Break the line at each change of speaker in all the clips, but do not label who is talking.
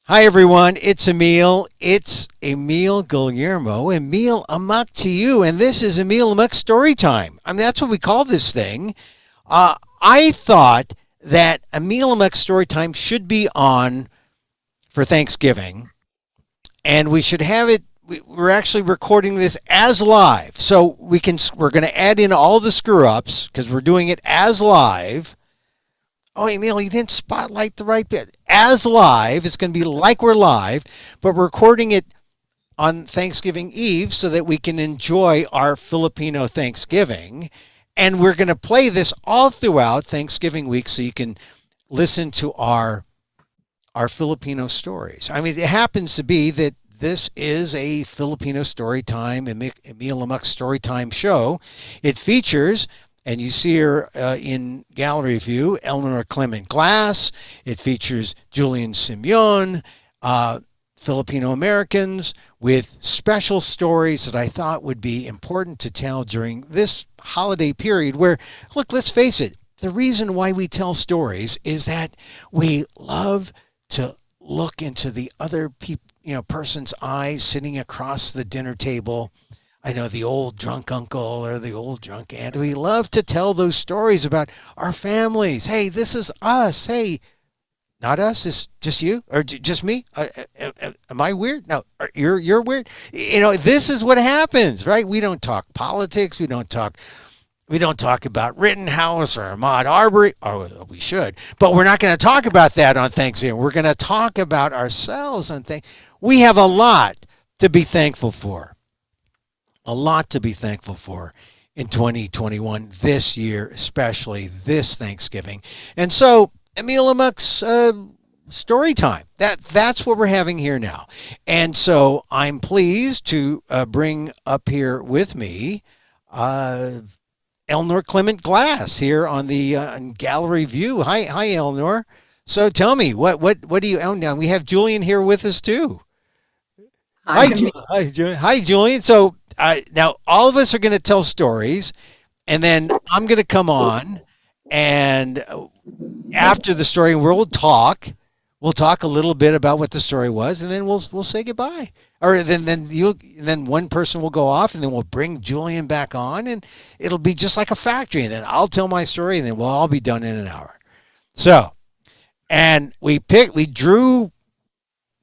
Hi everyone, it's Emil. It's Emil Guillermo. Emil Amok to you, and this is Emil Amok Storytime. I mean, that's what we call this thing. I thought that Emil Amok Storytime should be on for Thanksgiving, and we should have it. We're actually recording this as live, so we're going to add in all the screw ups because we're doing it as live. Oh, Emil, you didn't spotlight the right bit. As live, it's going to be like we're live, but we're recording it on Thanksgiving Eve so that we can enjoy our Filipino Thanksgiving. And we're going to play this all throughout Thanksgiving week so you can listen to our Filipino stories. I mean, it happens to be that this is a Filipino story time, Emil Amok story time show. It features, and you see her in gallery view, Eleanor Clement Glass. It features Julian Simeon, Filipino Americans with special stories that I thought would be important to tell during this holiday period where, look, let's face it, the reason why we tell stories is that we love to look into the other person's eyes sitting across the dinner table. I know, the old drunk uncle or the old drunk aunt. We love to tell those stories about our families. Hey, this is us. Hey, not us. It's just you or just me. Am I weird? No, you're weird. This is what happens, right? We don't talk politics. We don't talk about Rittenhouse or Ahmaud Arbery, or we should, but we're not going to talk about that on Thanksgiving. We're going to talk about ourselves on Thanksgiving. We have a lot to be thankful for. A lot to be thankful for in 2021, this year, especially this Thanksgiving. And so, Emil Amok's story time. That's what we're having here now. And so I'm pleased to bring up here with me Eleanor Clement Glass here on the gallery view. Hi, Eleanor. So tell me, what do you own now? We have Julian here with us too. Hi,
I'm
hi, Julian. Hi, Julian. So now all of us are going to tell stories, and then I'm going to come on, and after the story, we'll talk. We'll talk a little bit about what the story was, and then we'll say goodbye. Or then one person will go off, and then we'll bring Julian back on, and it'll be just like a factory. And then I'll tell my story, and then we'll all be done in an hour. So, and we drew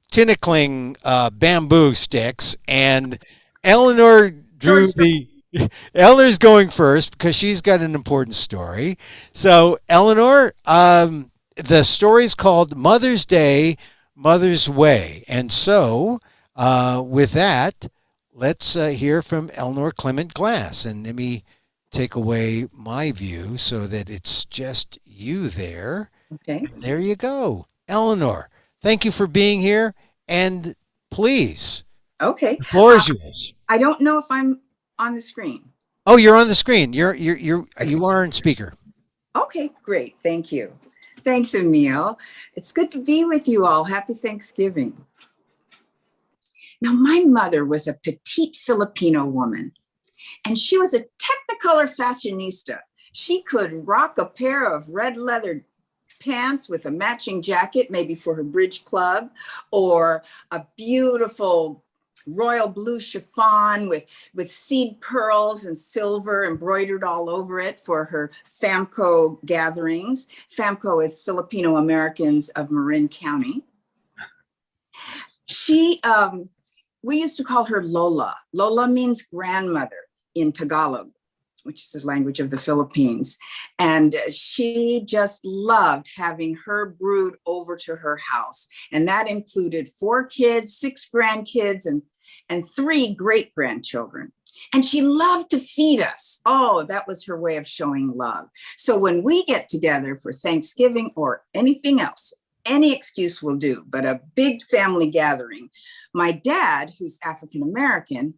tinkling bamboo sticks, and Eleanor
short
drew
story.
the. Eleanor's going first because she's got an important story. So, Eleanor, the story's called Mother's Day, Mother's Way. And so, with that, let's hear from Eleanor Clement Glass. And let me take away my view so that it's just you there.
Okay.
And there you go. Eleanor, thank you for being here. And please,
Okay.
the floor is yours.
I don't know if I'm on the screen.
Oh, you're on the screen. You
Okay.
are on speaker.
Okay, great. Thank you. Thanks, Emil. It's good to be with you all. Happy Thanksgiving. Now, my mother was a petite Filipino woman, and she was a Technicolor fashionista. She could rock a pair of red leather pants with a matching jacket, maybe for her bridge club, or a beautiful royal blue chiffon with seed pearls and silver embroidered all over it for her FAMCO gatherings. FAMCO is Filipino Americans of Marin County. She, we used to call her Lola. Lola means grandmother in Tagalog, which is the language of the Philippines. And she just loved having her brood over to her house. And that included 4 kids, 6 grandkids, and 3 great grandchildren. And she loved to feed us. Oh, that was her way of showing love. So when we get together for Thanksgiving or anything else, any excuse will do, but a big family gathering. My dad, who's African American,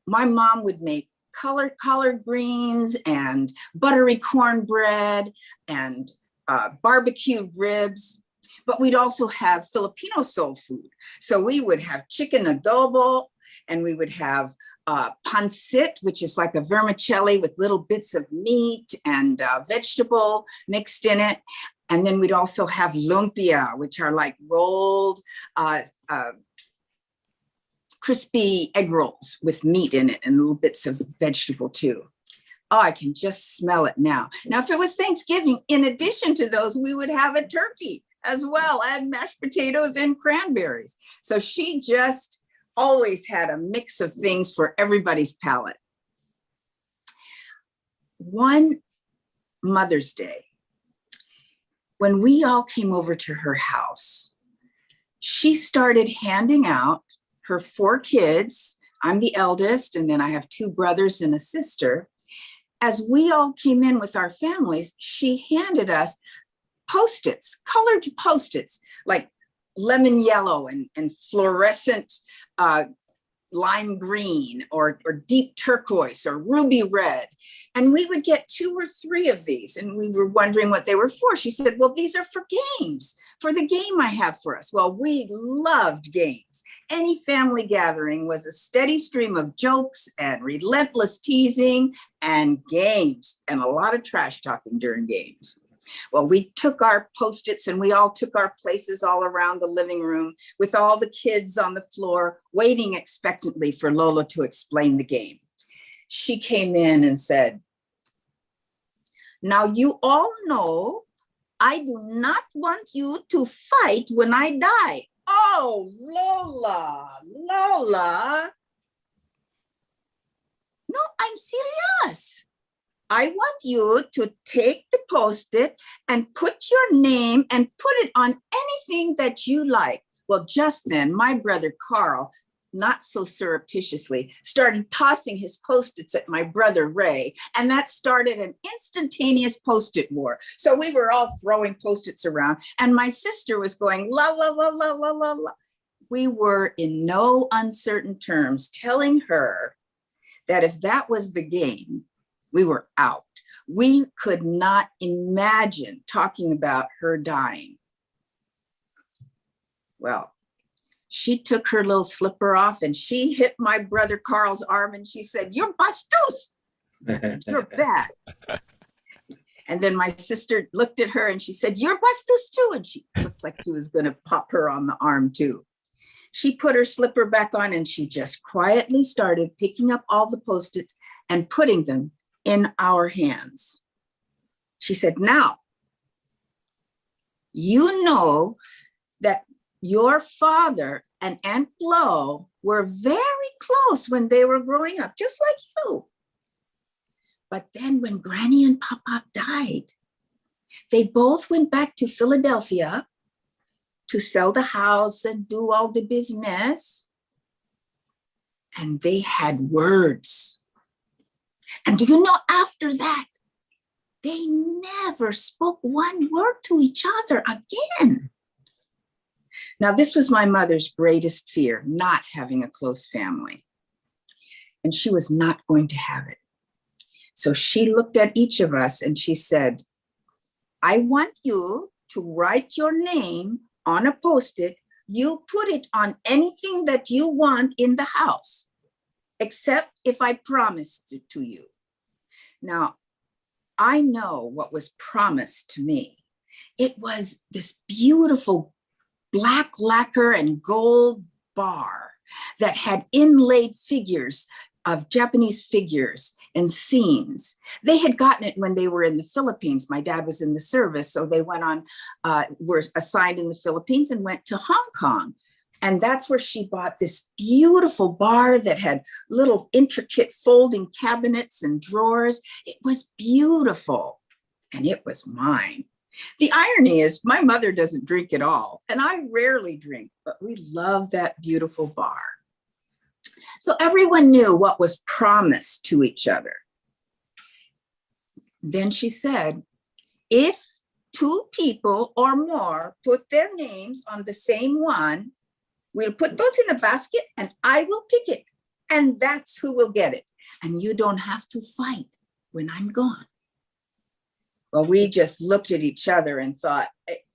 my mom would make collard greens and buttery cornbread and barbecued ribs. But we'd also have Filipino soul food. So we would have chicken adobo, and we would have pancit, which is like a vermicelli with little bits of meat and vegetable mixed in it. And then we'd also have lumpia, which are like rolled, crispy egg rolls with meat in it and little bits of vegetable too. Oh, I can just smell it now. Now, if it was Thanksgiving, in addition to those, we would have a turkey as well, and mashed potatoes and cranberries. So she just always had a mix of things for everybody's palate. One Mother's Day, when we all came over to her house, she started handing out her 4 kids. I'm the eldest, and then I have 2 brothers and a sister. As we all came in with our families, she handed us Post-its, colored Post-its, like lemon yellow and fluorescent lime green or deep turquoise or ruby red. And we would get 2 or 3 of these, and we were wondering what they were for. She said, well, these are for games, for the game I have for us. Well, we loved games. Any family gathering was a steady stream of jokes and relentless teasing and games, and a lot of trash talking during games. Well, we took our Post-its and we all took our places all around the living room with all the kids on the floor, waiting expectantly for Lola to explain the game. She came in and said, now you all know I do not want you to fight when I die. Oh, Lola. No, I'm serious. I want you to take the Post-it and put your name and put it on anything that you like. Well, just then, my brother Carl, not so surreptitiously, started tossing his Post-its at my brother Ray, and that started an instantaneous Post-it war. So we were all throwing Post-its around, and my sister was going, la, la, la, la, la, la, la. We were in no uncertain terms telling her that if that was the game, we were out. We could not imagine talking about her dying. Well, she took her little slipper off and she hit my brother Carl's arm and she said, you're bastos. You're bad. And then my sister looked at her and she said, you're bastos too. And she looked like she was going to pop her on the arm too. She put her slipper back on and she just quietly started picking up all the Post-its and putting them in our hands. She said, now, you know that your father and Aunt Flo were very close when they were growing up, just like you. But then when Granny and Papa died, they both went back to Philadelphia to sell the house and do all the business. And they had words. And do you know, after that, they never spoke one word to each other again. Now, this was my mother's greatest fear, not having a close family. And she was not going to have it. So she looked at each of us and she said, I want you to write your name on a Post-it. You put it on anything that you want in the house, except if I promised it to you. Now, I know what was promised to me. It was this beautiful black lacquer and gold bar that had inlaid figures of Japanese figures and scenes. They had gotten it when they were in the Philippines. My dad was in the service, so they went on, were assigned in the Philippines and went to Hong Kong. And that's where she bought this beautiful bar that had little intricate folding cabinets and drawers. It was beautiful, and it was mine. The irony is my mother doesn't drink at all, and I rarely drink, but we love that beautiful bar. So everyone knew what was promised to each other. Then she said, if 2 people or more put their names on the same one, we'll put those in a basket and I will pick it. And that's who will get it. And you don't have to fight when I'm gone. Well, we just looked at each other and thought,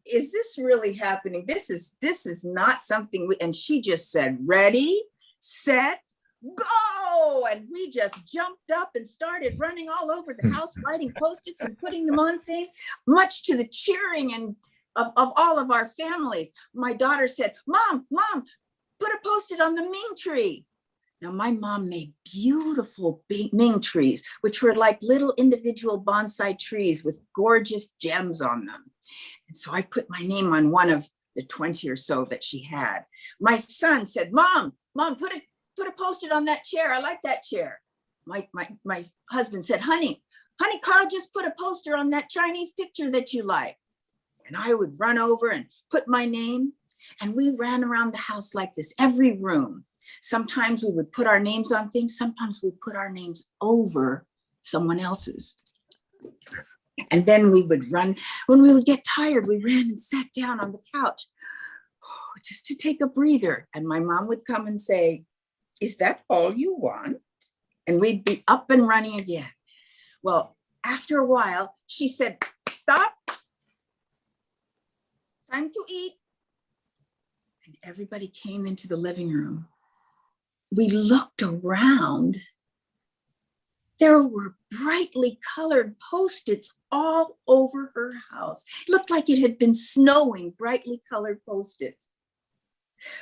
is this really happening? This is not something and she just said, ready, set, go. And we just jumped up and started running all over the house, writing Post-its and putting them on things, much to the cheering and of all of our families. My daughter said, Mom, put a Post-it on the Ming tree. Now, my mom made beautiful Ming trees, which were like little individual bonsai trees with gorgeous gems on them. And so I put my name on one of the 20 or so that she had. My son said, Mom, put a Post-it on that chair. I like that chair. My husband said, honey, Carl just put a poster on that Chinese picture that you like. And I would run over and put my name. And we ran around the house like this, every room. Sometimes we would put our names on things. Sometimes we put our names over someone else's. And then we would run. When we would get tired, we ran and sat down on the couch just to take a breather. And my mom would come and say, is that all you want? And we'd be up and running again. Well, after a while, she said, stop. Time to eat. And everybody came into the living room. We looked around. There were brightly colored Post-its all over her house. It looked like it had been snowing, brightly colored Post-its.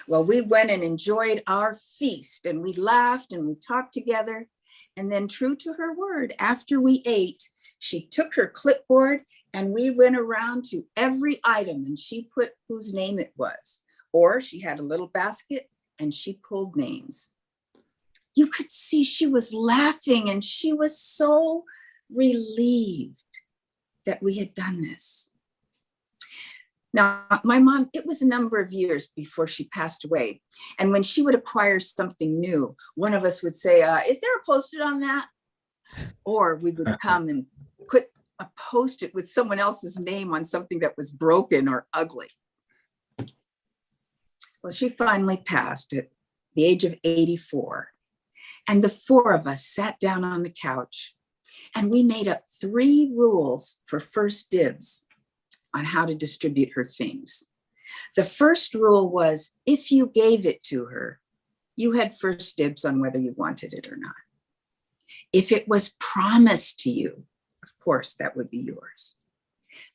Well, we went and enjoyed our feast, and we laughed and we talked together. And then, true to her word, after we ate, she took her clipboard and we went around to every item and she put whose name it was. Or she had a little basket and she pulled names. You could see she was laughing and she was so relieved that we had done this. Now, my mom, it was a number of years before she passed away. And when she would acquire something new, one of us would say, is there a Post-it on that? Or we would come and put a Post-it with someone else's name on something that was broken or ugly. Well, she finally passed at the age of 84. And the four of us sat down on the couch and we made up 3 rules for first dibs on how to distribute her things. The first rule was, if you gave it to her, you had first dibs on whether you wanted it or not. If it was promised to you, of course, that would be yours.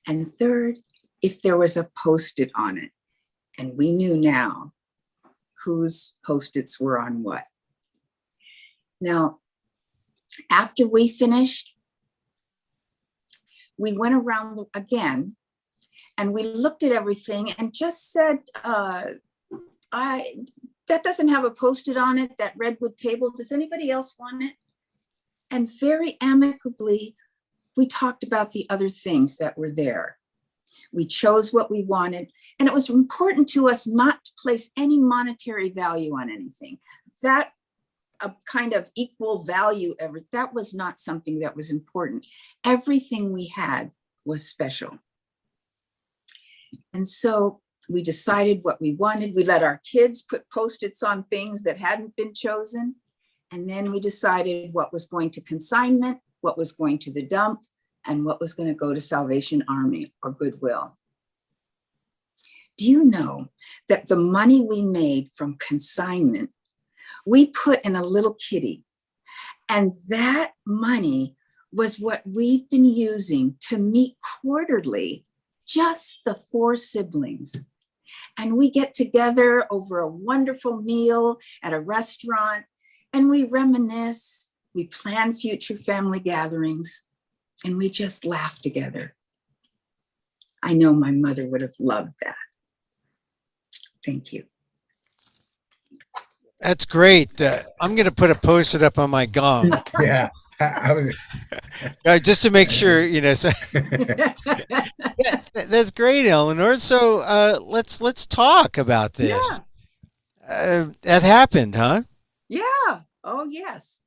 And third, if there was a Post-it on it, and we knew now whose Post-its were on what. Now, after we finished, we went around again and we looked at everything and just said, that doesn't have a Post-it on it, that redwood table. Does anybody else want it? And very amicably, we talked about the other things that were there. We chose what we wanted. And it was important to us not to place any monetary value on anything. That a kind of equal value, that was not something that was important. Everything we had was special. And so we decided what we wanted. We let our kids put Post-its on things that hadn't been chosen. And then we decided what was going to consignment, what was going to the dump, and what was going to go to Salvation Army or Goodwill. Do you know that the money we made from consignment, we put in a little kitty, and that money was what we've been using to meet quarterly, just the 4 siblings. And we get together over a wonderful meal at a restaurant, and we reminisce, we plan future family gatherings, and we just laugh together. I know my mother would have loved that. Thank you.
That's great. I'm going to put a Post-it up on my gong.
Yeah.
Just to make sure, So, yeah, that's great, Eleanor. So let's talk about this.
Yeah.
That happened, huh?
Yeah. Oh, yes.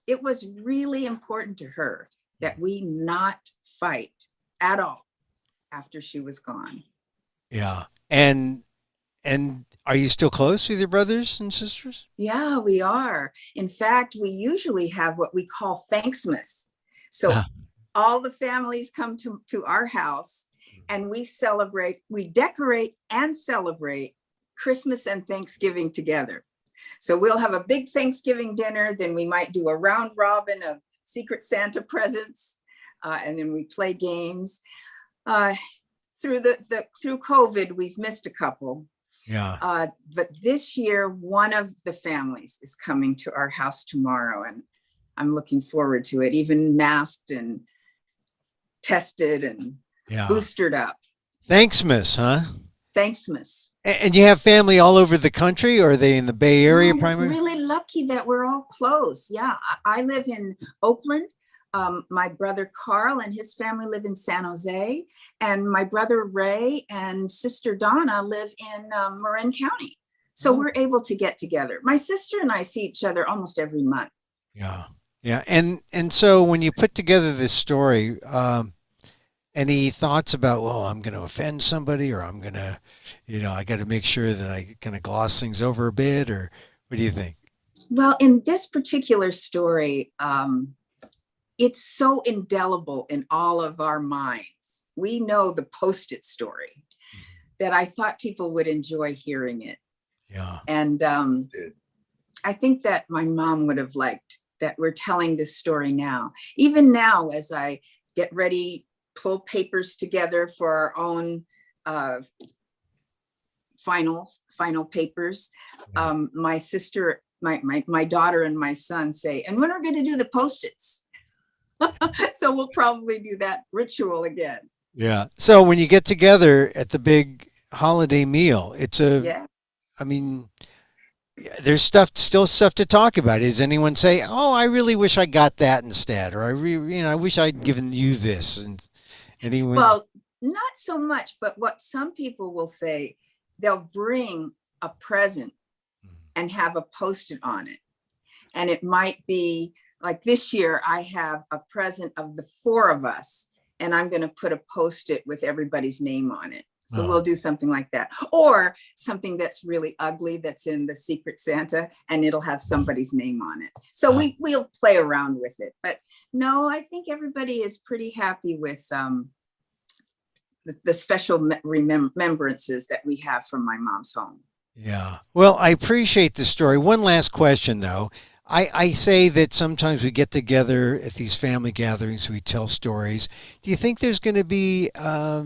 It was really important to her that we not fight at all after she was gone.
Yeah. And are you still close with your brothers and sisters?
Yeah, we are. In fact, we usually have what we call Thanksmas. So all the families come to our house and we celebrate, we decorate and celebrate Christmas and Thanksgiving together. So we'll have a big Thanksgiving dinner. Then we might do a round robin of Secret Santa presents. And then we play games. Through through COVID, we've missed a couple.
Yeah.
But this year, one of the families is coming to our house tomorrow, and I'm looking forward to it, even masked and tested and boosted up.
Thanksmas, huh?
Thanksmas.
And you have family all over the country, or are they in the Bay Area primarily?
Really lucky that we're all close. Yeah, I live in Oakland. My brother Carl and his family live in San Jose, and my brother Ray and sister Donna live in Marin County. So we're able to get together. My sister and I see each other almost every month.
Yeah, yeah. And so when you put together this story, any thoughts about, well, I'm going to offend somebody, or I'm going to, I got to make sure that I kind of gloss things over a bit, or what do you think?
Well, in this particular story, it's so indelible in all of our minds. We know the Post-it story that I thought people would enjoy hearing it.
Yeah.
And I think that my mom would have liked that we're telling this story now. Even now, as I get ready, pull papers together for our own final papers, my sister, my daughter and my son say, and when are we going to do the Post-its? So we'll probably do that ritual again.
Yeah. So when you get together at the big holiday meal, I mean, there's still stuff to talk about. Does anyone say, "Oh, I really wish I got that instead," or I wish I'd given you this? And anyone?
Well, not so much, but what some people will say, they'll bring a present and have a Post-it on it, and it might be. Like this year, I have a present of the four of us, and I'm going to put a Post-it with everybody's name on it. So we'll do something like that. Or something that's really ugly that's in the Secret Santa, and it'll have somebody's name on it. So we'll play around with it. But no, I think everybody is pretty happy with the special remembrances that we have from my mom's home.
Yeah. Well, I appreciate the story. One last question, though. I say that sometimes we get together at these family gatherings, we tell stories. Do you think there's going to be, I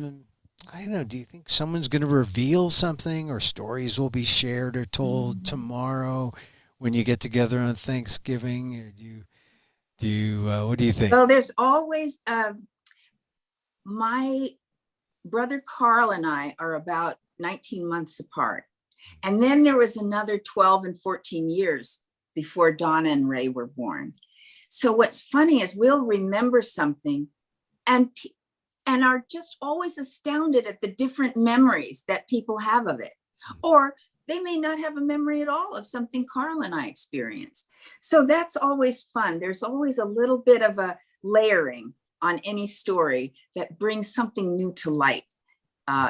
don't know, do you think someone's going to reveal something, or stories will be shared or told tomorrow when you get together on Thanksgiving? Or what do you think?
Well, there's always, my brother Carl and I are about 19 months apart. And then there was another 12 and 14 years before Donna and Ray were born. So what's funny is we'll remember something and are just always astounded at the different memories that people have of it. Or they may not have a memory at all of something Carl and I experienced. So that's always fun. There's always a little bit of a layering on any story that brings something new to light.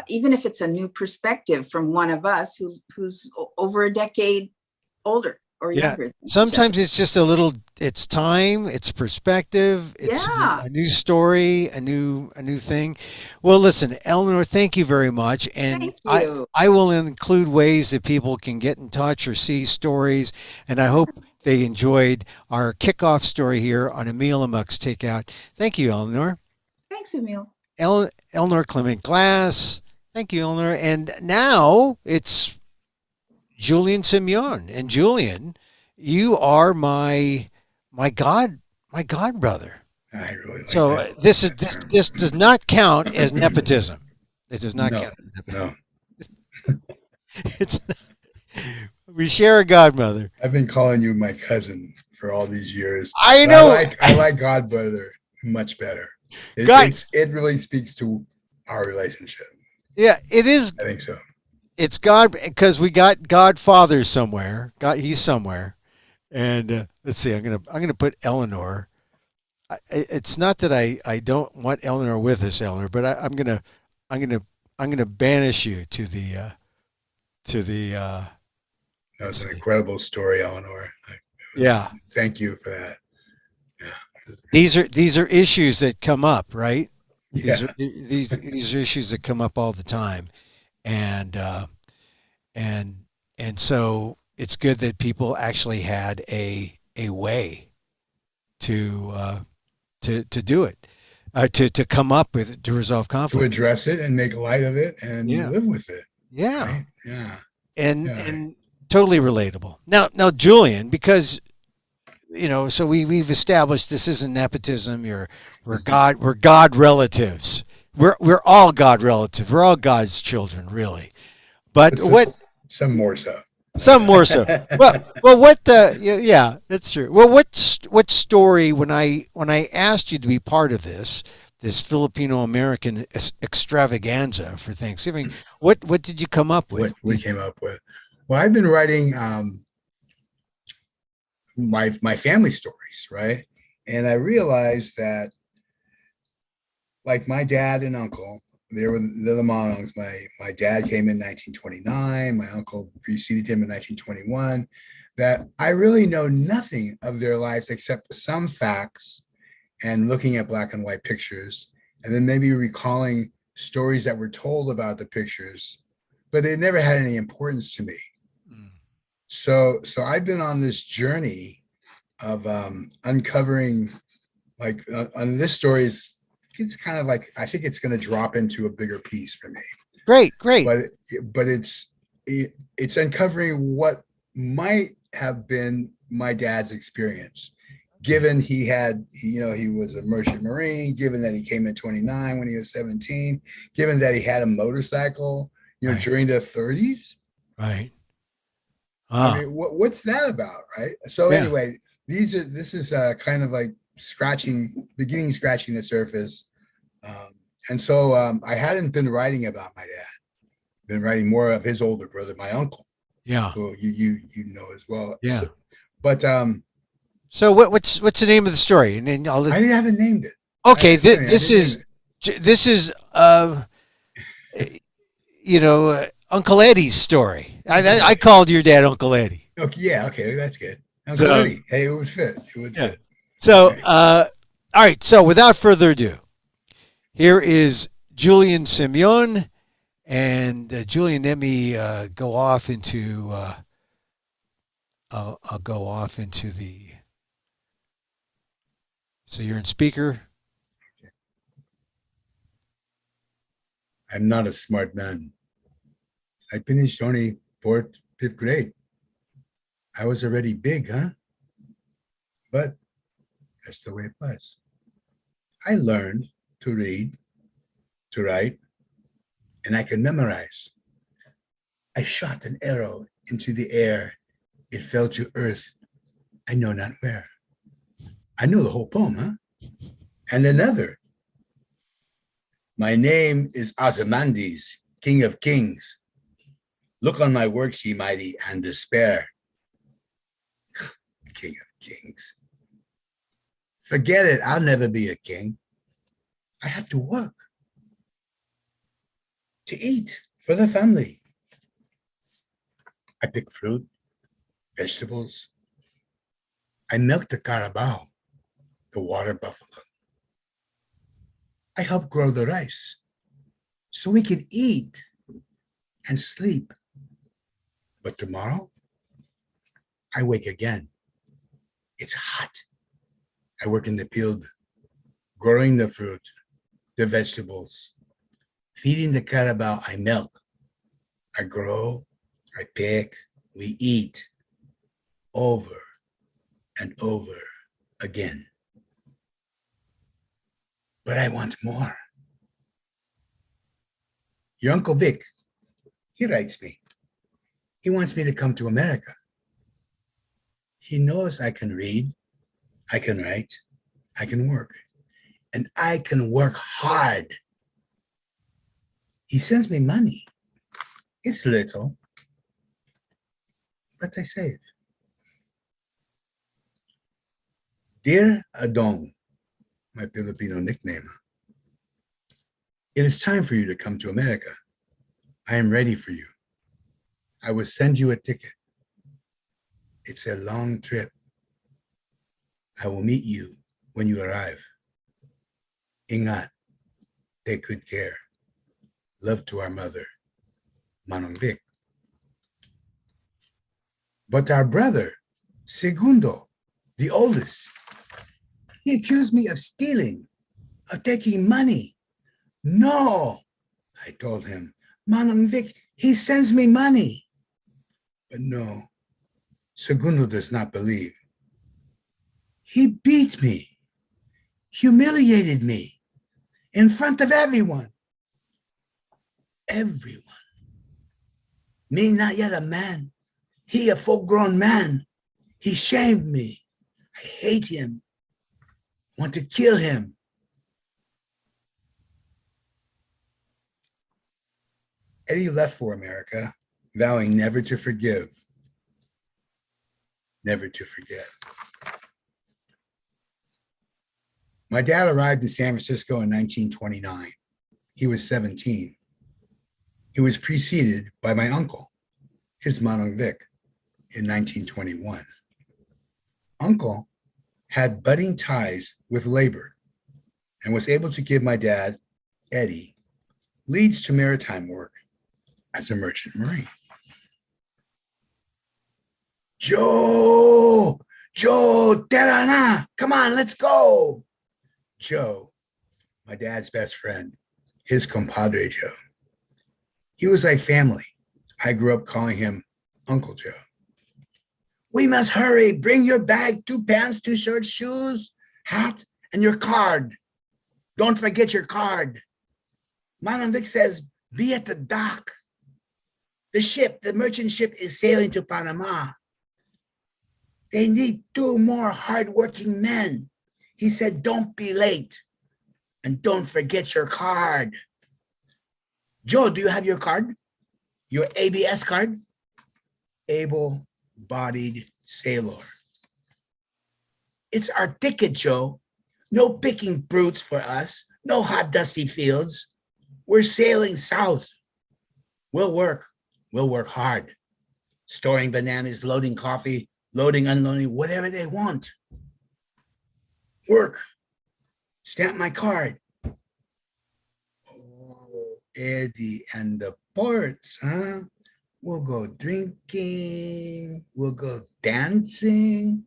Even if it's a new perspective from one of us who's over a decade older or younger.
Sometimes it's just it's time, it's perspective, it's a new story, a new thing. Well, listen, Eleanor, thank you very much. And I will include ways that people can get in touch or see stories. And I hope they enjoyed our kickoff story here on Emil Amok's Takeout. Thank you, Eleanor.
Thanks, Emil.
Eleanor Clement Glass. Thank you, Eleanor. And now it's Julian Simeon. And Julian, you are my god brother.
I really like
so
that.
This does not count as nepotism. It does not count as nepotism.
No.
It's we share a godmother.
I've been calling you my cousin for all these years.
I know.
I like godbrother much better. It really speaks to our relationship.
Yeah, it is.
I think so.
It's God, because we got Godfather somewhere. He's somewhere, and let's see. I'm gonna put Eleanor. It's not that I don't want Eleanor with us, Eleanor, but I'm gonna banish you to the.
That's an incredible story, Eleanor.
Yeah.
Thank you for that. Yeah.
These are issues that come up, right?
Yeah.
These are issues that come up all the time, and so it's good that people actually had a way to to do it, to come up with it, to resolve
To
conflict.
address it and make light of it and
Yeah,
live with it.
yeah,
Right? Yeah. Yeah.
and totally relatable. Now, Julian, because so we've established this isn't nepotism. We're God relatives. We're all God relatives. We're all God's children, really. But
But some,
what
some more so.
some more so. Well, what the yeah, that's true. Well, what story when I asked you to be part of this Filipino American extravaganza for Thanksgiving, what did you come up with?
What we came up with. Well, I've been writing my family stories, right? And I realized that, like, my dad and uncle, they're the Monongs. My dad came in 1929. My uncle preceded him in 1921. That I really know nothing of their lives except some facts and looking at black and white pictures, and then maybe recalling stories that were told about the pictures, but it never had any importance to me.
Mm.
So I've been on this journey of uncovering, like, on this story is, it's kind of like, I think it's going to drop into a bigger piece for me,
Great.
but it's uncovering what might have been my dad's experience, given he was a merchant marine, given that he came in 29 when he was 17, given that he had a motorcycle
Right.
during the 30s.
Right.
I
Ah.
mean, what's that about, right? So
Yeah.
anyway, this is kind of like scratching the surface. And so I hadn't been writing about my dad, been writing more of his older brother, my uncle,
Yeah.
who you know as well.
Yeah.
But
So what's the name of the story? And then
I haven't named it.
okay.
It's funny, I
This
didn't name
is this is Uncle Eddie's story. I
it.
called your dad Uncle Eddie.
Okay, yeah, okay, that's good. Uncle
So
Eddie. Hey, it would fit. It would
yeah.
fit.
So
Okay.
all right. So without further ado, here is Julian Simeon, and Julian. Let me go off into. I'll go off into the. So you're in speaker.
I'm not a smart man. I finished only fourth, fifth grade. I was already big, huh? But that's the way it was. I learned to read, to write, and I can memorize. I shot an arrow into the air. It fell to earth. I know not where. I know the whole poem, huh? And another. My name is Ozymandias, King of Kings. Look on my works, ye mighty, and despair. King of Kings. Forget it. I'll never be a king. I have to work to eat for the family. I pick fruit, vegetables. I milk the carabao, the water buffalo. I help grow the rice so we can eat and sleep. But tomorrow, I wake again. It's hot. I work in the field, growing the fruit, the vegetables, feeding the carabao. I milk. I grow, I pick, we eat over and over again. But I want more. Your Uncle Vic, he writes me. He wants me to come to America. He knows I can read, I can write, I can work, and I can work hard. He sends me money. It's little, but I save. Dear Adong, my Filipino nickname, it is time for you to come to America. I am ready for you. I will send you a ticket. It's a long trip. I will meet you when you arrive. Ingat, take good care. Love to our mother, Manong Vic. But our brother, Segundo, the oldest, he accused me of stealing, of taking money. No, I told him, Manang Vic, he sends me money. But no, Segundo does not believe. He beat me, humiliated me in front of everyone. Everyone. Me not yet a man. He a full-grown man. He shamed me. I hate him. Want to kill him. Eddie left for America, vowing never to forgive, never to forget. My dad arrived in San Francisco in 1929. He was 17. He was preceded by my uncle, his Manong Vic, in 1921. Uncle had budding ties with labor and was able to give my dad, Eddie, leads to maritime work as a merchant marine. Joe, Terana, come on, let's go. Joe, my dad's best friend, his compadre Joe. He was like family. I grew up calling him Uncle Joe. We must hurry. Bring your bag, 2 pants, 2 shirts, shoes, hat, and your card. Don't forget your card. Manang Vic says, be at the dock. The merchant ship is sailing to Panama. They need 2 more hardworking men. He said, don't be late. And don't forget your card. Joe, do you have your card? Your ABS card? Able-bodied sailor. It's our ticket, Joe. No picking fruits for us. No hot, dusty fields. We're sailing south. We'll work hard. Storing bananas, loading coffee, loading, unloading, whatever they want. Work. Stamp my card. Oh, Eddie and the ports, huh? We'll go drinking. We'll go dancing.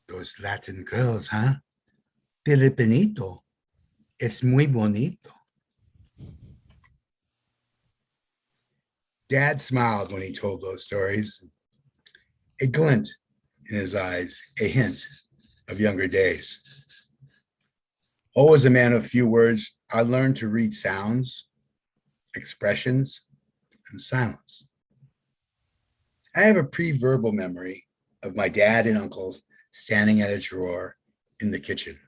Those Latin girls, huh? Filipinito. Es muy bonito. Dad smiled when he told those stories. A glint in his eyes, a hint of younger days. Always a man of few words, I learned to read sounds, expressions, and silence. I have a pre-verbal memory of my dad and uncle standing at a drawer in the kitchen.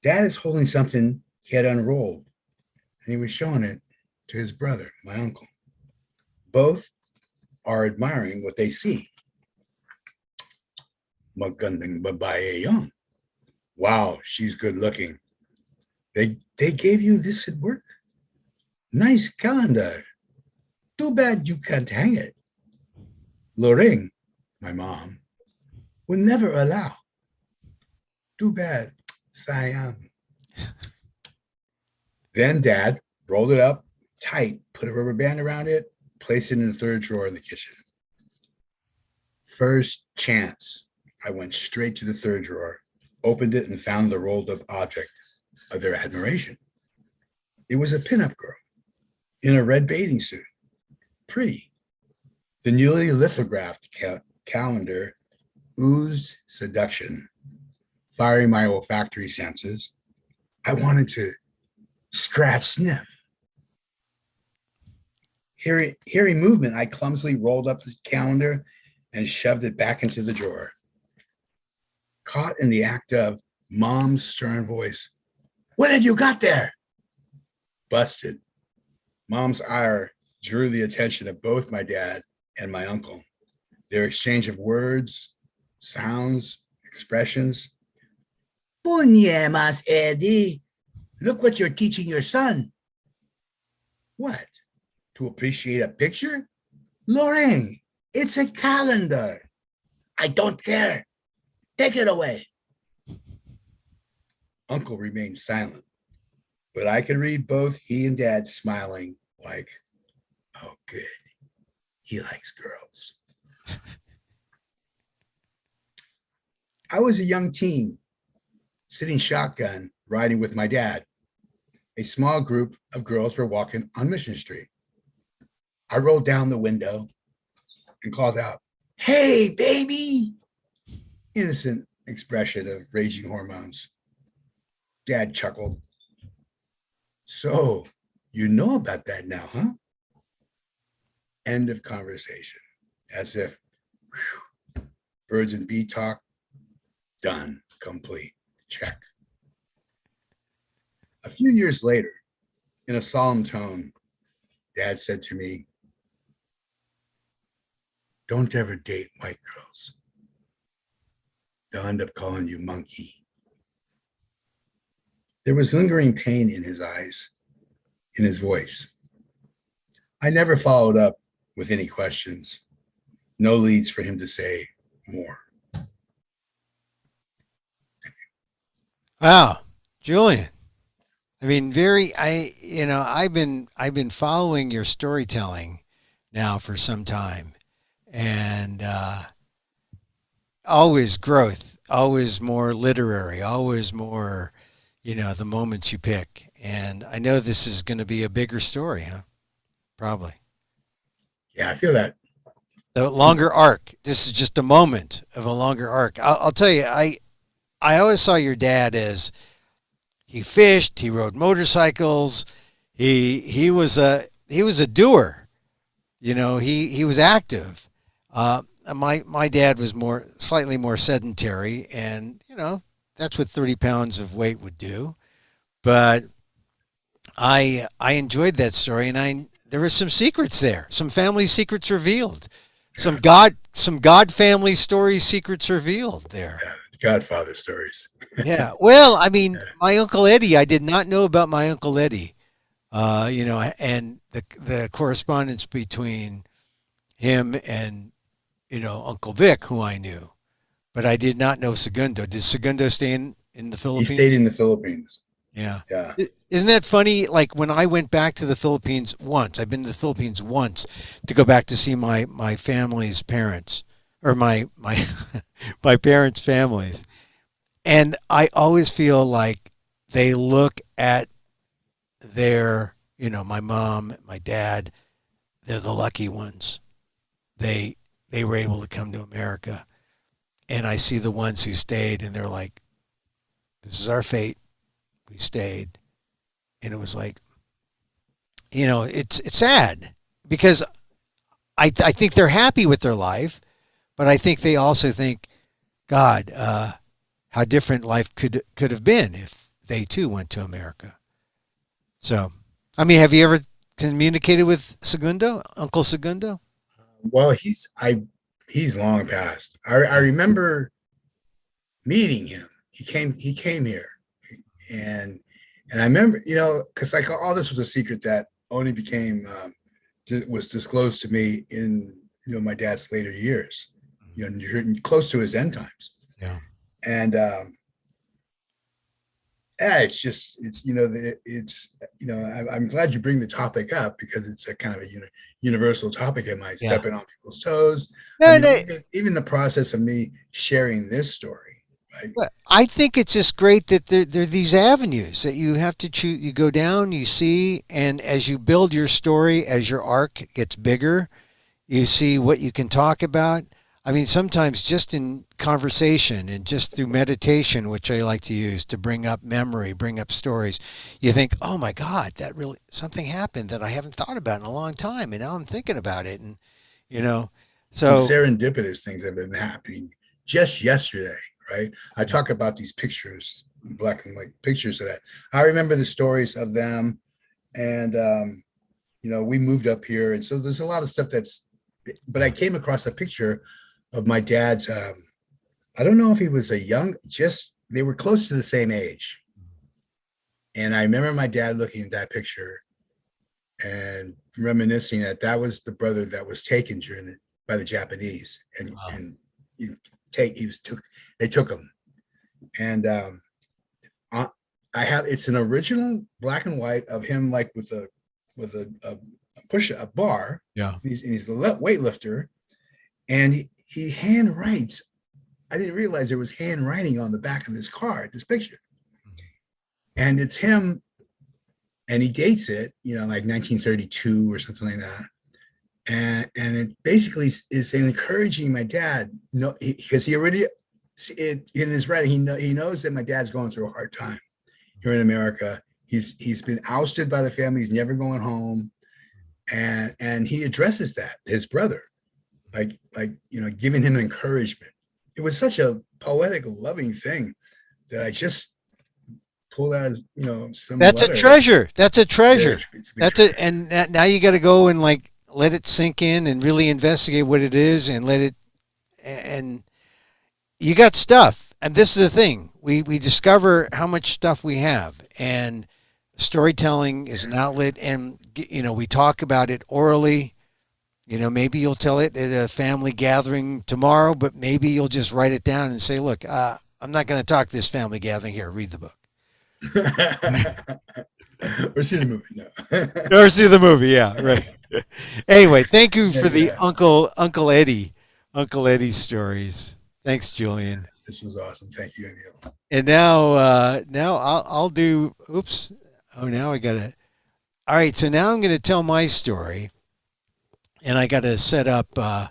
Dad is holding something he had unrolled, and he was showing it to his brother, my uncle. Both are admiring what they see. Magandang babae yon. Wow, she's good looking. They gave you this at work? Nice calendar. Too bad you can't hang it. Lorraine, my mom, would never allow. Too bad, sayang. Then Dad rolled it up tight, put a rubber band around it, placed it in the third drawer in the kitchen. First chance, I went straight to the third drawer, opened it, and found the rolled up object of their admiration. It was a pinup girl in a red bathing suit. Pretty. The newly lithographed calendar oozed seduction, firing my olfactory senses. I wanted to scratch sniff. Hearing movement, I clumsily rolled up the calendar and shoved it back into the drawer. Caught in the act of Mom's stern voice. What have you got there? Busted. Mom's ire drew the attention of both my dad and my uncle. Their exchange of words, sounds, expressions. Punyemas, Eddie. Look what you're teaching your son. What? To appreciate a picture? Lorraine, it's a calendar. I don't care. Take it away. Uncle remained silent, but I could read both he and Dad smiling like, oh, good. He likes girls. I was a young teen sitting shotgun riding with my dad. A small group of girls were walking on Mission Street. I rolled down the window and called out, "Hey, baby!" Innocent expression of raging hormones. Dad chuckled. "So, you know about that now, huh?" End of conversation. As if, whew, birds and bee talk, done, complete, check. A few years later, in a solemn tone, Dad said to me, "Don't ever date white girls. They'll end up calling you monkey." There was lingering pain in his eyes, in his voice. I never followed up with any questions. No leads for him to say more.
Wow, Julian. I mean, I've been following your storytelling now for some time, and always growth, always more literary, always more, the moments you pick. And I know this is going to be a bigger story, huh? Probably.
Yeah, I feel that.
The longer arc. This is just a moment of a longer arc. I'll tell you, I always saw your dad as he fished, he rode motorcycles, he was a doer. He was active. My dad was slightly more sedentary, and that's what 30 pounds of weight would do. But I enjoyed that story, and there were some secrets there, some family secrets revealed, some God family story secrets revealed there.
Yeah, Godfather stories.
Yeah. Well, I mean,
Yeah.
my Uncle Eddie, I did not know about my Uncle Eddie. And the correspondence between him and Uncle Vic, who I knew, but I did not know Segundo. Did Segundo stay in the
He
Philippines?
stayed in the Philippines.
Yeah.
Yeah.
Isn't that funny? Like when I went back to the Philippines once, I've been to the Philippines once to go back to see my family's parents, or my my parents' families. And I always feel like they look at my mom, my dad, they're the lucky ones. They were able to come to America. And I see the ones who stayed, and they're like, this is our fate. We stayed. And it was like, it's sad because I think they're happy with their life, but I think they also think, God, how different life could have been if they too went to America. So, I mean, have you ever communicated with Segundo, Uncle Segundo?
Well, he's long passed. I remember meeting him. He came here, and I remember, because like all this was a secret that only was disclosed to me in my dad's later years. You're close to his end times,
Yeah.
and yeah, I'm glad you bring the topic up because it's a kind of a universal topic. Am I
Yeah.
stepping on people's toes? I
No,
mean,
no.
even the process of me sharing this story, right?
Well, I think it's just great that there are these avenues that you have to choose. You go down, you see, and as you build your story, as your arc gets bigger, you see what you can talk about. I mean, sometimes just in conversation and just through meditation, which I like to use to bring up memory, bring up stories, you think, oh my God, that really, something happened that I haven't thought about in a long time. And now I'm thinking about it. And,
Some
so
serendipitous things have been happening just yesterday, right? I talk about these pictures, black and white pictures of that. I remember the stories of them, and we moved up here, and so there's a lot of stuff but I came across a picture of my dad's. I don't know if he was they were close to the same age. And I remember my dad looking at that picture and reminiscing that was the brother that was taken by the Japanese, and
wow.
and you they took him, and it's an original black and white of him, like with a bar.
Yeah.
He's a weightlifter, and he hand writes. I didn't realize there was handwriting on the back of this card, this picture, and it's him, and he dates it, like 1932 or something like that. And it basically is encouraging my dad, because he already, in his writing, he knows that my dad's going through a hard time here in America. He's been ousted by the family. He's never going home, and he addresses that, his brother, like giving him encouragement. It was such a poetic, loving thing that I just pulled out, some.
That's
letter.
A treasure. That's a treasure.
That's treasure.
And now you got to go and like let it sink in and really investigate what it is and let it. And you got stuff. And this is the thing: we discover how much stuff we have, and storytelling is an outlet. And we talk about it orally. Maybe you'll tell it at a family gathering tomorrow, but maybe you'll just write it down and say, look, I'm not going to talk this family gathering here. Read the book.
Or see the movie. No.
Or see the movie. Yeah, right. Anyway, thank you for the Uncle Eddie stories. Thanks, Julian.
This was awesome. Thank you, Anil.
And now I'll do, oops. Oh, now I got to. All right. So now I'm going to tell my story. And I got to set up the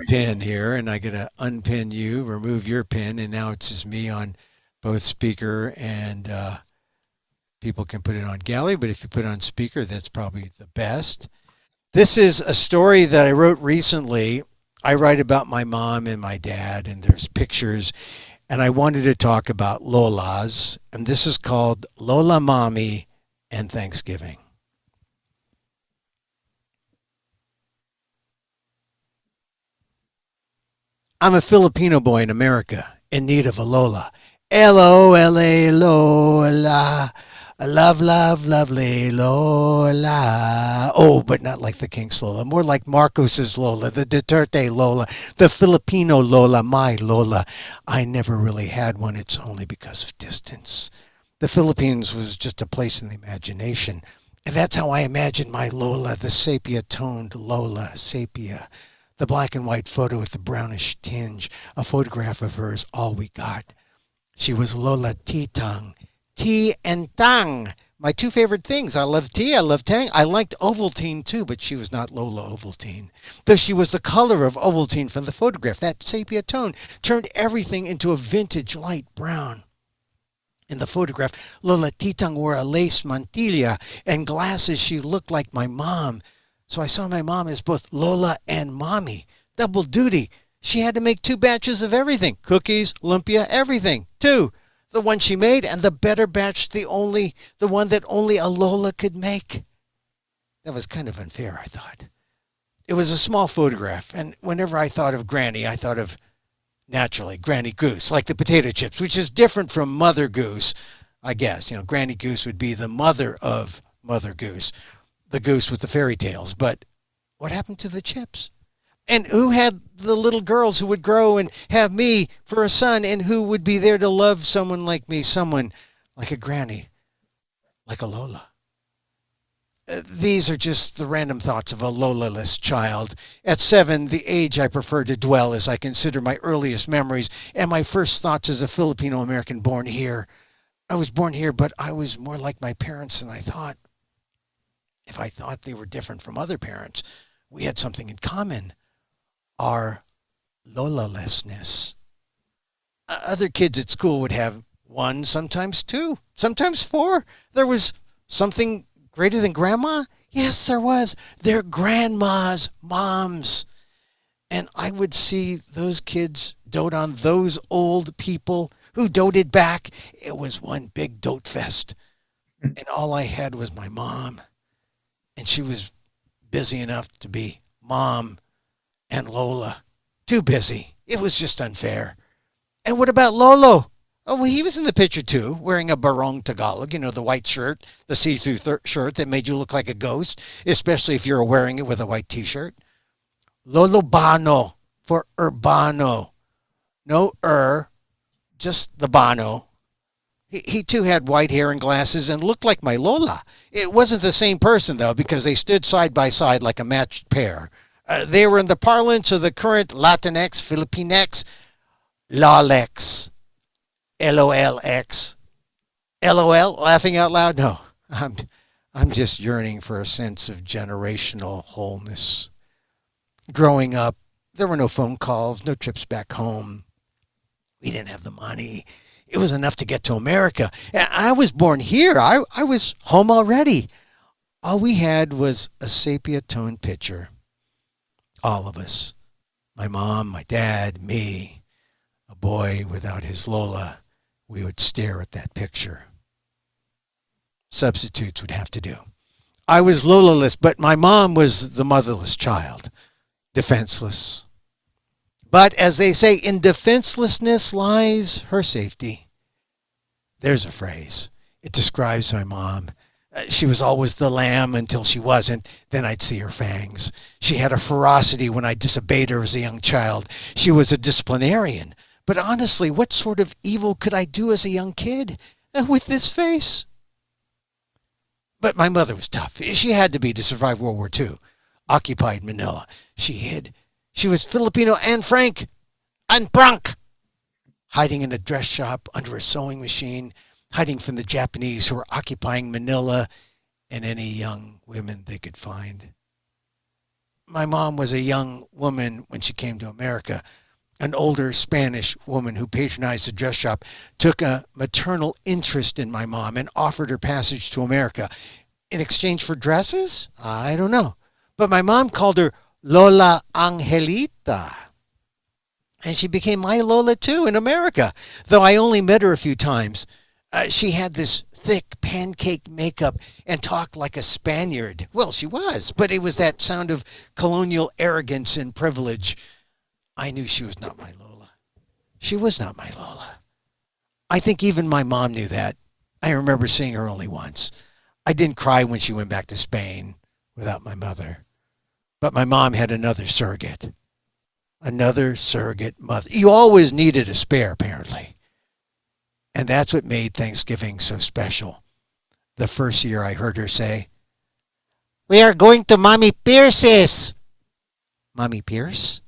pin here, and I got to unpin you, remove your pin, and now it's just me on both speaker and people can put it on gallery, but if you put it on speaker, that's probably the best. This is a story that I wrote recently. I write about my mom and my dad, and there's pictures, and I wanted to talk about Lolas, and this is called Lola Mommy and Thanksgiving. I'm a Filipino boy in America in need of a Lola. L-O-L-A, Lola. Love, love, lovely Lola. Oh, but not like the King's Lola. More like Marcos's Lola, the Duterte Lola, the Filipino Lola, my Lola. I never really had one. It's only because of distance. The Philippines was just a place in the imagination. And that's how I imagined my Lola, the sepia-toned Lola, sepia. The black and white photo with the brownish tinge, a photograph of her is all we got. She was Lola Titang. Tea and Tang, my two favorite things. I love tea, I love tang. I liked Ovaltine too, but she was not Lola Ovaltine. Though she was the color of Ovaltine from the photograph, that sepia tone turned everything into a vintage light brown. In the photograph, Lola Titang wore a lace mantilla and glasses. She looked like my mom. So I saw my mom as both Lola and Mommy. Double duty. She had to make 2 batches of everything. Cookies, lumpia, everything. 2. The one she made, and the better batch, the one that only a Lola could make. That was kind of unfair, I thought. It was a small photograph, and whenever I thought of Granny, I thought of, naturally, Granny Goose, like the potato chips, which is different from Mother Goose, I guess. Granny Goose would be the mother of Mother Goose. The goose with the fairy tales. But what happened to the chips? And who had the little girls who would grow and have me for a son, and who would be there to love someone like me, someone like a granny, like a Lola? These are just the random thoughts of a Lola-less child. At 7, the age I prefer to dwell as I consider my earliest memories and my first thoughts as a Filipino-American born here. I was born here, but I was more like my parents than I thought. If I thought they were different from other parents, we had something in common. Our Lola-lessness. Other kids at school would have 1, sometimes 2, sometimes 4. There was something greater than grandma? Yes, there was. They're grandmas, moms. And I would see those kids dote on those old people who doted back. It was one big dote fest. And all I had was my mom. And she was busy enough to be Mom and Lola. Too busy. It was just unfair. And what about Lolo? Oh, well, he was in the picture too, wearing a barong Tagalog, the white shirt, the see-through shirt that made you look like a ghost, especially if you're wearing it with a white t-shirt. Lolo Bano for Urbano. No just the Bano. He too had white hair and glasses and looked like my Lola. It wasn't the same person, though, because they stood side by side like a matched pair. They were in the parlance of the current Latinx, Filipinx, LOLX, LOLX. LOL, laughing out loud? No, I'm just yearning for a sense of generational wholeness. Growing up, there were no phone calls, no trips back home. We didn't have the money. It was enough to get to America. I was born here. I was home already. All we had was a sepia toned picture. All of us. My mom, my dad, me, a boy without his Lola. We would stare at that picture. Substitutes would have to do. I was Lola-less, but my mom was the motherless child, defenseless. But as they say, in defenselessness lies her safety. There's a phrase. It describes my mom. She was always the lamb until she wasn't. Then I'd see her fangs. She had a ferocity when I disobeyed her as a young child. She was a disciplinarian. But honestly, what sort of evil could I do as a young kid with this face? But my mother was tough. She had to be to survive World War II. Occupied Manila. She hid. She was Filipino and frank. And frank. Hiding in a dress shop under a sewing machine. Hiding from the Japanese who were occupying Manila and any young women they could find. My mom was a young woman when she came to America. An older Spanish woman who patronized the dress shop took a maternal interest in my mom and offered her passage to America. In exchange for dresses? I don't know. But my mom called her Lola Angelita. And she became my Lola too in America, though I only met her a few times. She had this thick pancake makeup and talked like a Spaniard. Well, she was, but it was that sound of colonial arrogance and privilege. I knew she was not my Lola. She was not my Lola. I think even my mom knew that. I remember seeing her only once. I didn't cry when she went back to Spain without my mother. But my mom had another surrogate. Another surrogate mother. You always needed a spare, apparently. And that's what made Thanksgiving so special. The first year I heard her say, "We are going to Mommy Pierce's." Mommy Pierce?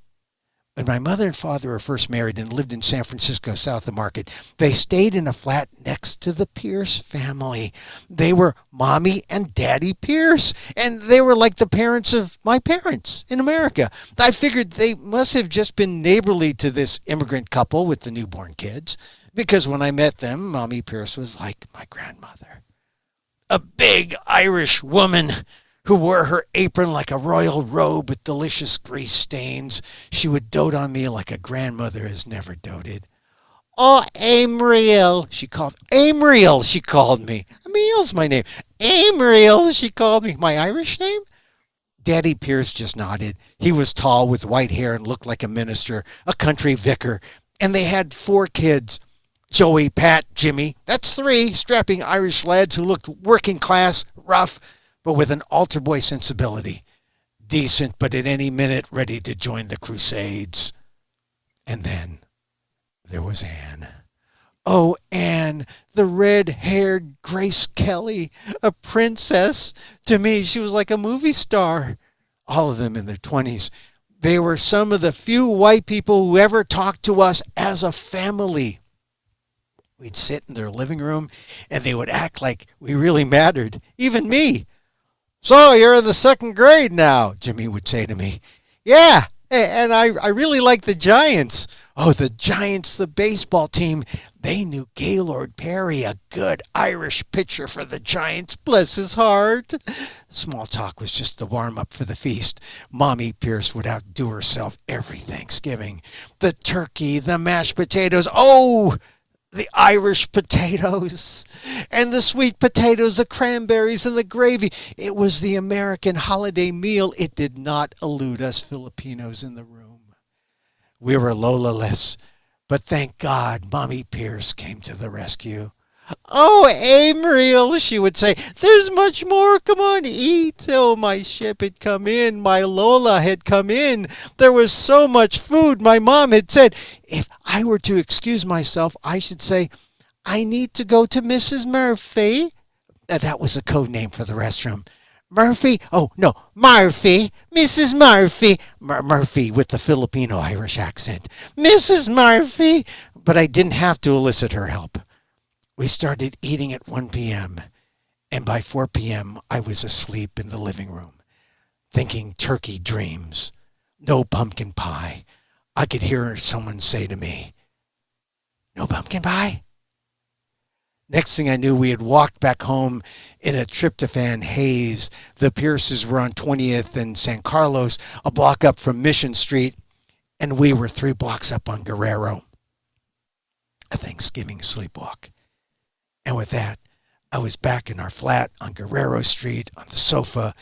When my mother and father were first married and lived in San Francisco, south of Market, they stayed in a flat next to the Pierce family. They were Mommy and Daddy Pierce, and they were like the parents of my parents in America. I figured they must have just been neighborly to this immigrant couple with the newborn kids, because when I met them, Mommy Pierce was like my grandmother. A big Irish woman who wore her apron like a royal robe with delicious grease stains. She would dote on me like a grandmother has never doted. "Oh, Amriel," she called. Amriel, she called me. Emil's my name. Amriel, she called me. My Irish name? Daddy Pierce just nodded. He was tall with white hair and looked like a minister, a country vicar. And they had 4 kids. Joey, Pat, Jimmy. That's 3 strapping Irish lads who looked working class, rough, but with an altar boy sensibility. Decent, but at any minute ready to join the Crusades. And then there was Anne. Oh, Anne, the red-haired Grace Kelly, a princess. To me, she was like a movie star. All of them in their 20s. They were some of the few white people who ever talked to us as a family. We'd sit in their living room, and they would act like we really mattered. Even me. "So you're in the 2nd grade now," Jimmy would say to me. "Yeah, and I really like the Giants." Oh, the Giants, the baseball team. They knew Gaylord Perry, a good Irish pitcher for the Giants. Bless his heart. Small talk was just the warm-up for the feast. Mommy Pierce would outdo herself every Thanksgiving. The turkey, the mashed potatoes. Oh, the Irish potatoes and the sweet potatoes, the cranberries and the gravy. It was the American holiday meal. It did not elude us Filipinos in the room. We were Lola-less, but thank God Mommy Pierce came to the rescue. "Oh, Amriel," she would say, "there's much more. Come on, eat." Oh, my ship had come in. My Lola had come in. There was so much food. My mom had said, if I were to excuse myself, I should say, "I need to go to Mrs. Murphy." That was a code name for the restroom. Murphy? Oh, no, Murphy. Mrs. Murphy. Murphy with the Filipino Irish accent. Mrs. Murphy. But I didn't have to elicit her help. We started eating at 1 p.m., and by 4 p.m., I was asleep in the living room, thinking turkey dreams, no pumpkin pie. I could hear someone say to me, no pumpkin pie? Next thing I knew, we had walked back home in a tryptophan haze. The Pierces were on 20th and San Carlos, a block up from Mission Street, and we were 3 blocks up on Guerrero. A Thanksgiving sleepwalk. And with that, I was back in our flat on Guerrero Street on the sofa,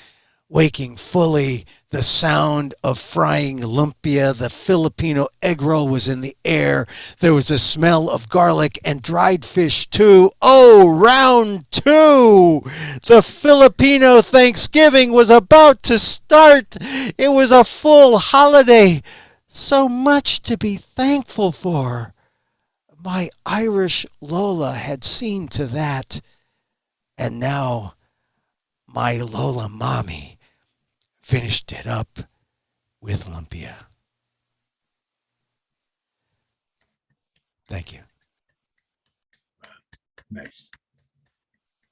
waking fully. The sound of frying lumpia, the Filipino egg roll was in the air. There was a smell of garlic and dried fish too. Oh, round 2! The Filipino Thanksgiving was about to start. It was a full holiday. So much to be thankful for. My Irish Lola had seen to that. And now my Lola mommy finished it up with lumpia. Thank you.
Nice.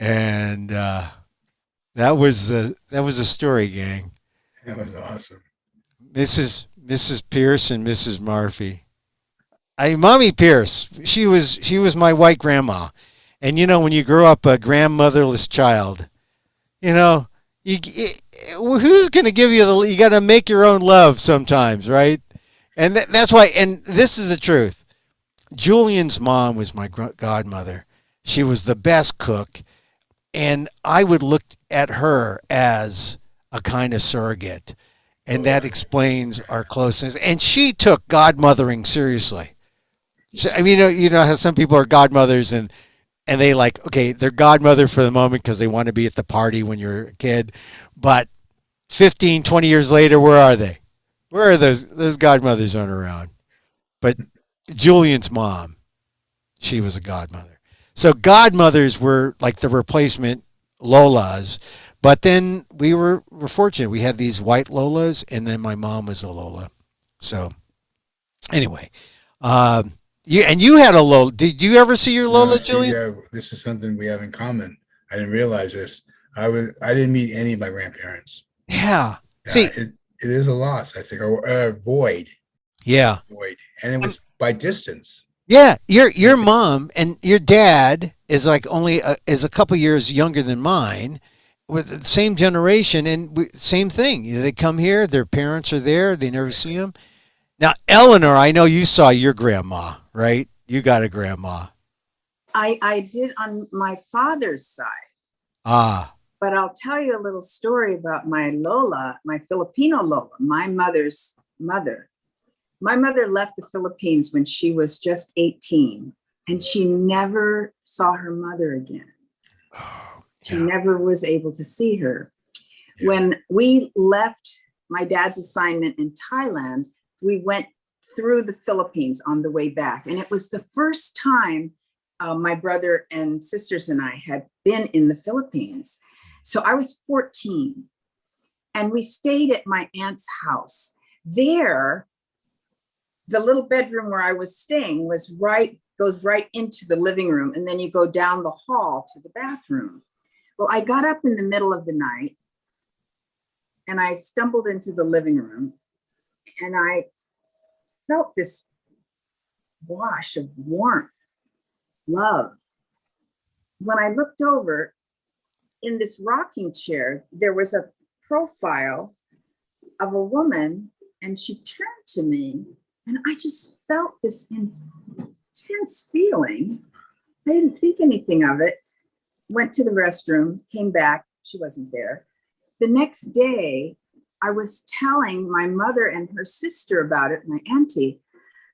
And that was a story, gang.
That was awesome.
Mrs. Pierce and Mrs. Murphy. Mommy Pierce. She was my white grandma. And you know, when you grow up a grandmotherless child, you know, who's going to give you you got to make your own love sometimes, right? And that's why, and this is the truth. Julian's mom was my godmother. She was the best cook, and I would look at her as a kind of surrogate, and that explains our closeness. And she took godmothering seriously. So, I mean, you know how some people are godmothers and they they're godmother for the moment because they want to be at the party when you're a kid. But 15, 20 years later, where are they? Where are those godmothers aren't around? But Julian's mom, she was a godmother. So godmothers were like the replacement Lolas. But then we were fortunate. We had these white Lolas, and then my mom was a Lola. So anyway, you had a Lola. Did you ever see your Lola, Julian?
Yeah, this is something we have in common. I didn't realize this. I didn't meet any of my grandparents.
Yeah.
See, it is a loss, I think, or void.
Yeah.
Void, and it was by distance.
Yeah, your mom and your dad is like only is a couple years younger than mine, with the same generation, and same thing. You know, they come here, their parents are there, they never see them. Now, Eleanor, I know you saw your grandma, right? You got a grandma.
I did on my father's side.
Ah.
But I'll tell you a little story about my Lola, my Filipino Lola, my mother's mother. My mother left the Philippines when she was just 18, and she never saw her mother again.
Oh, yeah.
She never was able to see her. Yeah. When we left my dad's assignment in Thailand, we went through the Philippines on the way back. And it was the first time my brother and sisters and I had been in the Philippines. So I was 14, and we stayed at my aunt's house. There, the little bedroom where I was staying goes right into the living room, and then you go down the hall to the bathroom. Well, I got up in the middle of the night, and I stumbled into the living room, and I felt this wash of warmth, love. When I looked over, in this rocking chair, there was a profile of a woman, and she turned to me, and I just felt this intense feeling. I didn't think anything of it. Went to the restroom, came back, she wasn't there. The next day, I was telling my mother and her sister about it, my auntie,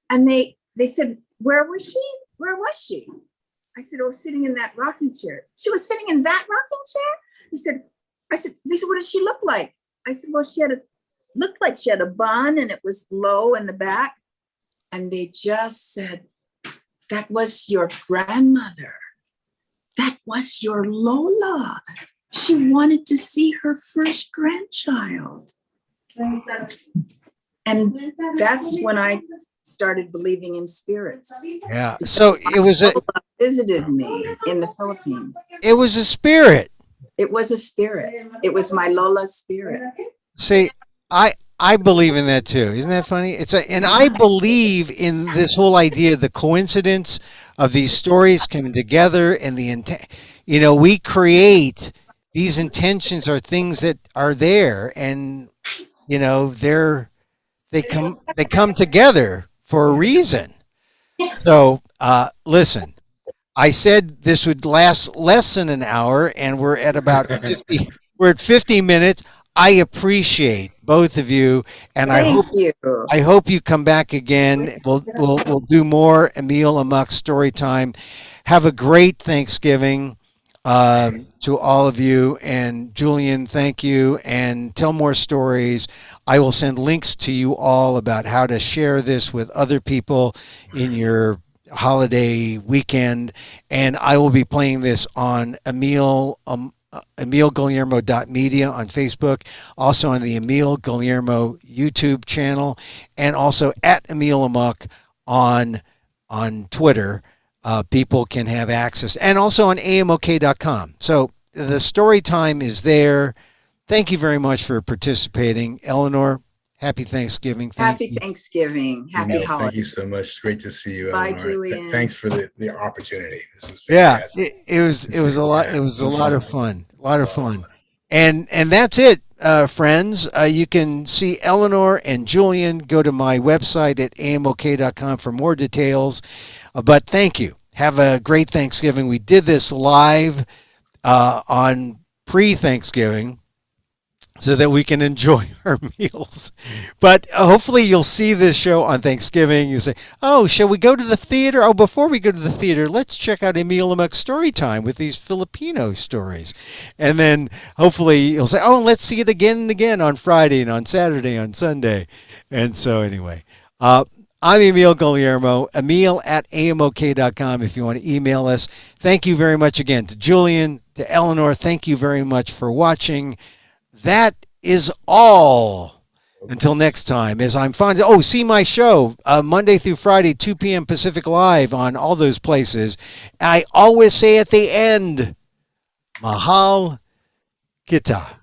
and they said, where was she? Where was she? I said, oh, sitting in that rocking chair. She was sitting in that rocking chair? They said, what does she look like? I said, well, looked like she had a bun, and it was low in the back. And they just said, that was your grandmother. That was your Lola. She wanted to see her first grandchild. And that's when I started believing in spirits.
Yeah. So it was a
Lola visited me in the Philippines.
spirit.
It was a spirit. It was my Lola's spirit.
See, I believe in that too. Isn't that funny? And I believe in this whole idea of the coincidence of these stories coming together and the intent. You know, we create these intentions are things that are there, and you know they come together for a reason. So listen, I said this would last less than an hour, and we're at about 50. We're at 50 minutes. I appreciate both of you, and
Thank you.
I hope you come back again. We'll do more Emil Amok story time. Have a great Thanksgiving to all of you, and Julian, thank you, and tell more stories. I will send links to you all about how to share this with other people in your holiday weekend, and I will be playing this on EmilGuillermo.media on Facebook, also on the Emil Guillermo YouTube channel, and also at Emil Amok on Twitter. People can have access, and also on amok.com. So the story time is there. Thank you very much for participating. Eleanor, happy Thanksgiving.
Happy Thanksgiving. Happy
Thank
holidays.
you so much. It's great to see you,
Bye,
Eleanor.
Julian.
Thanks for the opportunity. This is
Yeah,
fantastic.
it was a lot.
Yeah,
It was a
some
lot
fun.
of fun. A lot of fun. And that's it, friends. You can see Eleanor and Julian. Go to my website at amok.com for more details. But thank you. Have a great Thanksgiving. We did this live on pre-Thanksgiving so that we can enjoy our meals. But hopefully you'll see this show on Thanksgiving. You say, oh, shall we go to the theater? Oh, before we go to the theater, let's check out Emil Amok Storytime with these Filipino stories. And then hopefully you'll say, oh, let's see it again and again on Friday and on Saturday, on Sunday. And so anyway, I'm Emil Guillermo, Emil at amok.com if you want to email us. Thank you very much again to Julian, to Eleanor. Thank you very much for watching. That is all. Until next time, as I'm finding, see my show Monday through Friday, 2 p.m. Pacific Live on all those places. I always say at the end, Mahal Kita.